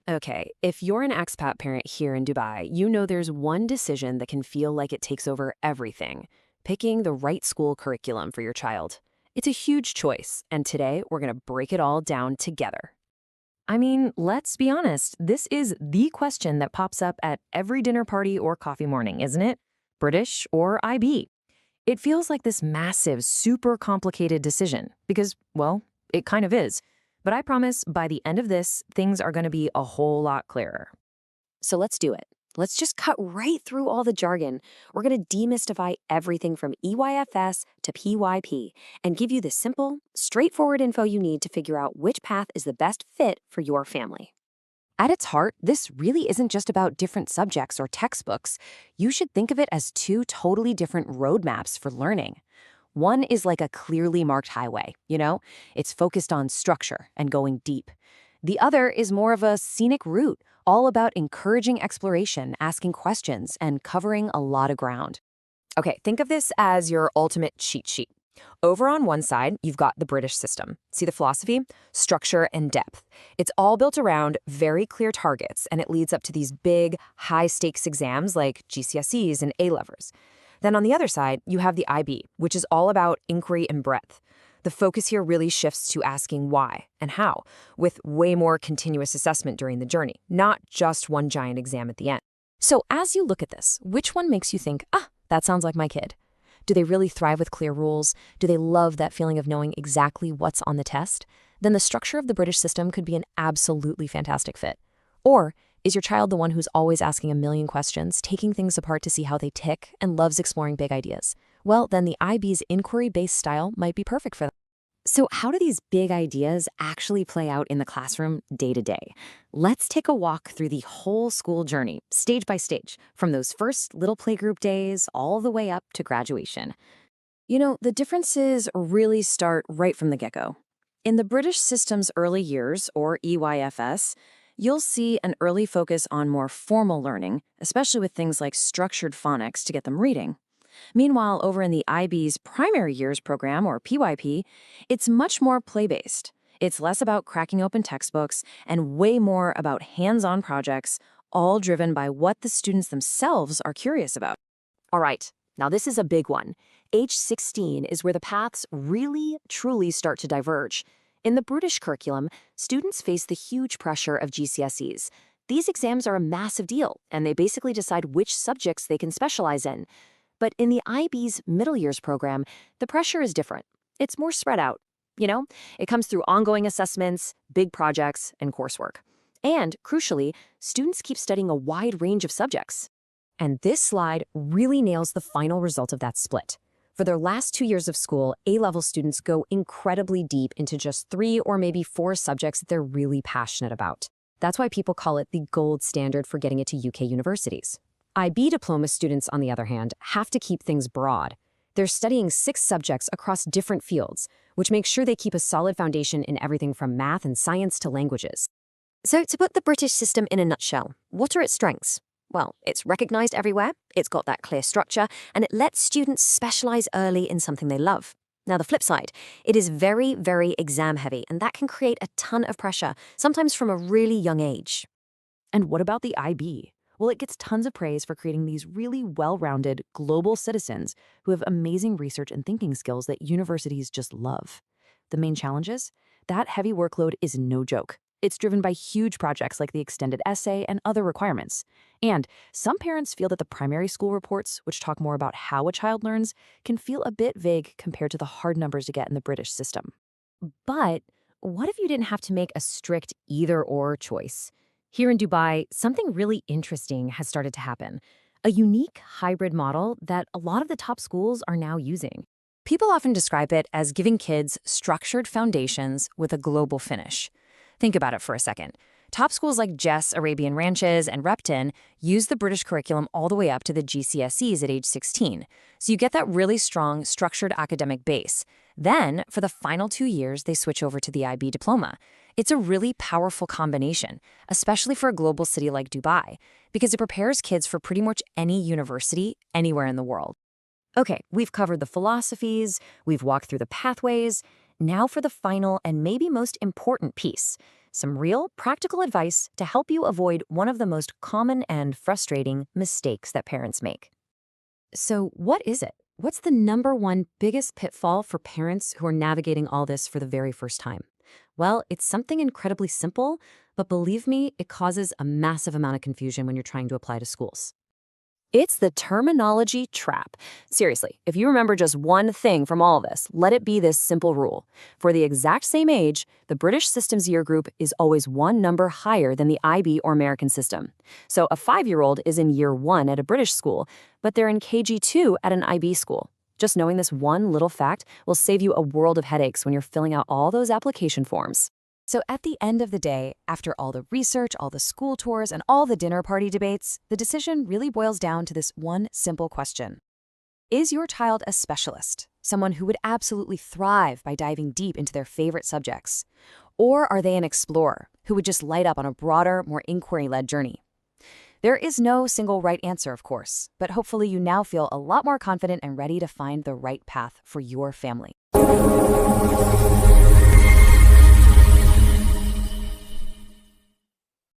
Okay, if you're an expat parent here in Dubai, you know there's one decision that can feel like it takes over everything: picking the right school curriculum for your child. It's a huge choice, and today we're going to break it all down together. I mean, let's be honest, this is the question that pops up at every dinner party or coffee morning, isn't it? British or IB? It feels like this massive, super complicated decision because, well, it kind of is. But I promise by the end of this, things are going to be a whole lot clearer. So let's do it. Let's just cut right through all the jargon. We're going to demystify everything from EYFS to PYP and give you the simple, straightforward info you need to figure out which path is the best fit for your family. At its heart, this really isn't just about different subjects or textbooks. You should think of it as two totally different roadmaps for learning. One is like a clearly marked highway, It's focused on structure and going deep. The other is more of a scenic route, all about encouraging exploration, asking questions, and covering a lot of ground. Okay, think of this as your ultimate cheat sheet. Over on one side, you've got the British system. See the philosophy? Structure and depth. It's all built around very clear targets, and it leads up to these big, high-stakes exams like GCSEs and A-levels. Then on the other side, you have the IB, which is all about inquiry and breadth. The focus here really shifts to asking why and how, with way more continuous assessment during the journey, not just one giant exam at the end. So as you look at this, which one makes you think, that sounds like my kid? Do they really thrive with clear rules? Do they love that feeling of knowing exactly what's on the test? Then the structure of the British system could be an absolutely fantastic fit. Or is your child the one who's always asking a million questions, taking things apart to see how they tick, and loves exploring big ideas? Well, then the IB's inquiry-based style might be perfect for them. So how do these big ideas actually play out in the classroom day to day? Let's take a walk through the whole school journey, stage by stage, from those first little playgroup days all the way up to graduation. The differences really start right from the get-go. In the British system's early years, or EYFS, you'll see an early focus on more formal learning, especially with things like structured phonics to get them reading. Meanwhile, over in the IB's primary years program, or PYP, it's much more play-based. It's less about cracking open textbooks and way more about hands-on projects, all driven by what the students themselves are curious about. All right, now this is a big one. Age 16 is where the paths really, truly start to diverge. In the British curriculum, students face the huge pressure of GCSEs. These exams are a massive deal, and they basically decide which subjects they can specialize in. But in the IB's middle years program, the pressure is different. It's more spread out. It comes through ongoing assessments, big projects, and coursework. And, crucially, students keep studying a wide range of subjects. And this slide really nails the final result of that split. For their last 2 years of school, A-level students go incredibly deep into just 3 or maybe 4 subjects that they're really passionate about. That's why people call it the gold standard for getting into UK universities. IB diploma students, on the other hand, have to keep things broad. They're studying 6 subjects across different fields, which makes sure they keep a solid foundation in everything from math and science to languages. So to put the British system in a nutshell, what are its strengths? Well, it's recognized everywhere, it's got that clear structure, and it lets students specialize early in something they love. Now, the flip side, it is very, very exam heavy, and that can create a ton of pressure, sometimes from a really young age. And what about the IB? Well, it gets tons of praise for creating these really well-rounded global citizens who have amazing research and thinking skills that universities just love. The main challenges? That heavy workload is no joke. It's driven by huge projects like the extended essay and other requirements. And some parents feel that the primary school reports, which talk more about how a child learns, can feel a bit vague compared to the hard numbers to get in the British system. But what if you didn't have to make a strict either-or choice? Here in Dubai, something really interesting has started to happen. A unique hybrid model that a lot of the top schools are now using. People often describe it as giving kids structured foundations with a global finish. Think about it for a second. Top schools like GES, Arabian Ranches, and Repton use the British curriculum all the way up to the GCSEs at age 16. So you get that really strong, structured academic base. Then, for the final 2 years, they switch over to the IB diploma. It's a really powerful combination, especially for a global city like Dubai, because it prepares kids for pretty much any university anywhere in the world. Okay, we've covered the philosophies, we've walked through the pathways. Now for the final and maybe most important piece, some real, practical advice to help you avoid one of the most common and frustrating mistakes that parents make. So, what is it? What's the number one biggest pitfall for parents who are navigating all this for the very first time? Well, it's something incredibly simple, but believe me, it causes a massive amount of confusion when you're trying to apply to schools. It's the terminology trap. Seriously, if you remember just one thing from all of this, let it be this simple rule. For the exact same age, the British Systems Year Group is always one number higher than the IB or American system. So a 5-year-old is in year 1 at a British school, but they're in KG2 at an IB school. Just knowing this one little fact will save you a world of headaches when you're filling out all those application forms. So at the end of the day, after all the research, all the school tours, and all the dinner party debates, the decision really boils down to this one simple question. Is your child a specialist, someone who would absolutely thrive by diving deep into their favorite subjects? Or are they an explorer who would just light up on a broader, more inquiry-led journey? There is no single right answer, of course, but hopefully you now feel a lot more confident and ready to find the right path for your family.